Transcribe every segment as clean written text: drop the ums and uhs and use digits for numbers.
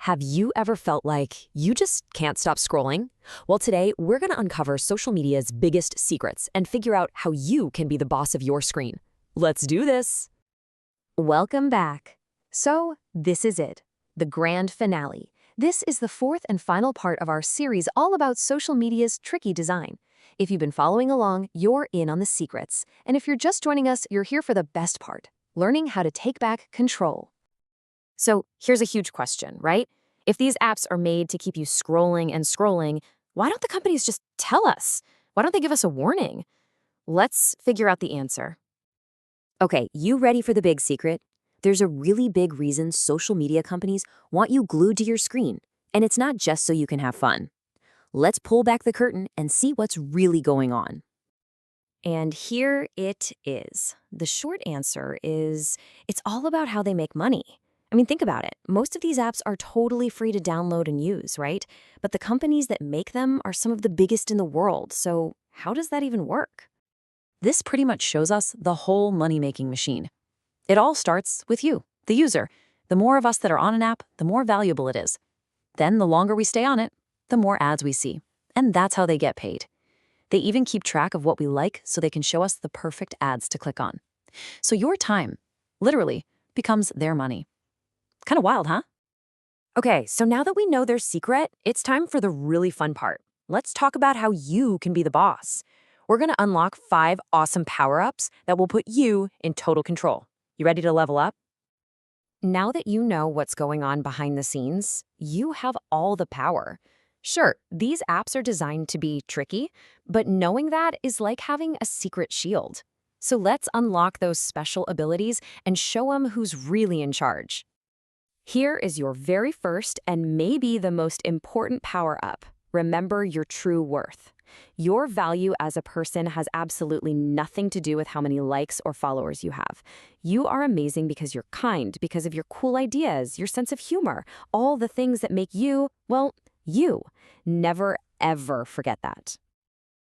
Have you ever felt like you just can't stop scrolling? Well, today we're going to uncover social media's biggest secrets and figure out how you can be the boss of your screen. Let's do this. Welcome back. So, this is it, the grand finale. This is the fourth and final part of our series all about social media's tricky design. If you've been following along, you're in on the secrets. And if you're just joining us, you're here for the best part, learning how to take back control. So here's a huge question, right? If these apps are made to keep you scrolling and scrolling, why don't the companies just tell us? Why don't they give us a warning? Let's figure out the answer. Okay, you ready for the big secret? There's a really big reason social media companies want you glued to your screen, and it's not just so you can have fun. Let's pull back the curtain and see what's really going on. And here it is. The short answer is it's all about how they make money. I mean, think about it. Most of these apps are totally free to download and use, right? But the companies that make them are some of the biggest in the world. So how does that even work? This pretty much shows us the whole money-making machine. It all starts with you, the user. The more of us that are on an app, the more valuable it is. Then the longer we stay on it, the more ads we see. And that's how they get paid. They even keep track of what we like so they can show us the perfect ads to click on. So your time, literally, becomes their money. Kind of wild, huh? Okay, so now that we know their secret, it's time for the really fun part. Let's talk about how you can be the boss. We're going to unlock 5 awesome power-ups that will put you in total control. You ready to level up? Now that you know what's going on behind the scenes, you have all the power. Sure, these apps are designed to be tricky, but knowing that is like having a secret shield. So let's unlock those special abilities and show them who's really in charge. Here is your very first and maybe the most important power-up. Remember your true worth. Your value as a person has absolutely nothing to do with how many likes or followers you have. You are amazing because you're kind, because of your cool ideas, your sense of humor, all the things that make you, well, you. Never, ever forget that.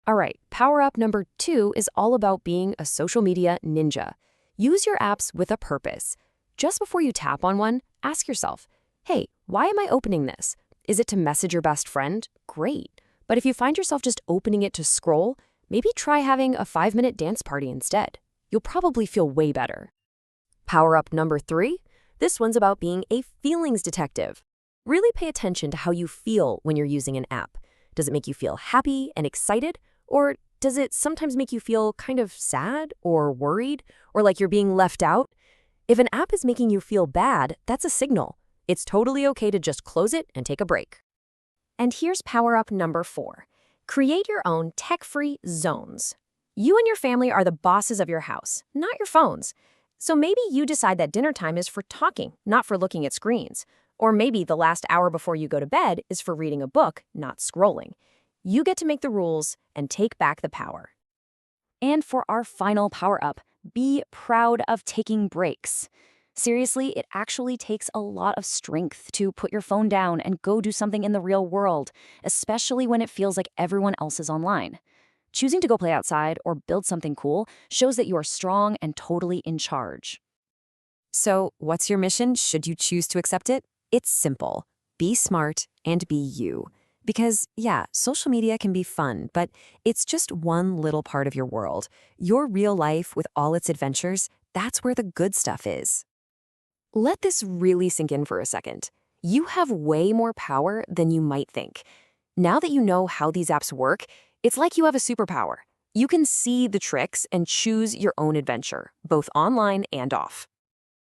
All right, power-up number 2 is all about being a social media ninja. Use your apps with a purpose. Just before you tap on one, ask yourself, hey, why am I opening this? Is it to message your best friend? Great. But if you find yourself just opening it to scroll, maybe try having a 5-minute dance party instead. You'll probably feel way better. Power-up number 3, this one's about being a feelings detective. Really pay attention to how you feel when you're using an app. Does it make you feel happy and excited? Or does it sometimes make you feel kind of sad or worried or like you're being left out? If an app is making you feel bad, that's a signal. It's totally okay to just close it and take a break. And here's power-up number 4. Create your own tech-free zones. You and your family are the bosses of your house, not your phones. So maybe you decide that dinner time is for talking, not for looking at screens. Or maybe the last hour before you go to bed is for reading a book, not scrolling. You get to make the rules and take back the power. And for our final power-up, be proud of taking breaks. Seriously, it actually takes a lot of strength to put your phone down and go do something in the real world, especially when it feels like everyone else is online. Choosing to go play outside or build something cool shows that you are strong and totally in charge. So, what's your mission should you choose to accept it? It's simple. Be smart and be you. Because, yeah, social media can be fun, but it's just one little part of your world. Your real life with all its adventures, that's where the good stuff is. Let this really sink in for a second. You have way more power than you might think. Now that you know how these apps work, it's like you have a superpower. You can see the tricks and choose your own adventure, both online and off.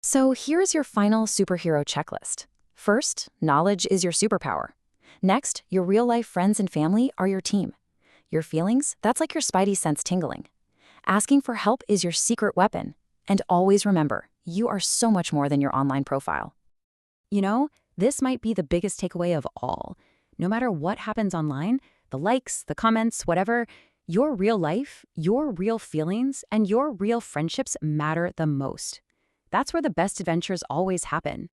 So here's your final superhero checklist. First, knowledge is your superpower. Next, your real-life friends and family are your team. Your feelings, that's like your spidey sense tingling. Asking for help is your secret weapon. And always remember, you are so much more than your online profile. You know, this might be the biggest takeaway of all. No matter what happens online, the likes, the comments, whatever, your real life, your real feelings, and your real friendships matter the most. That's where the best adventures always happen.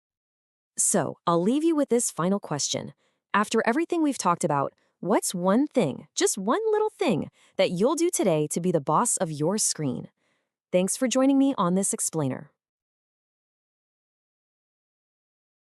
So, I'll leave you with this final question. After everything we've talked about, what's one thing, just one little thing, that you'll do today to be the boss of your screen? Thanks for joining me on this explainer.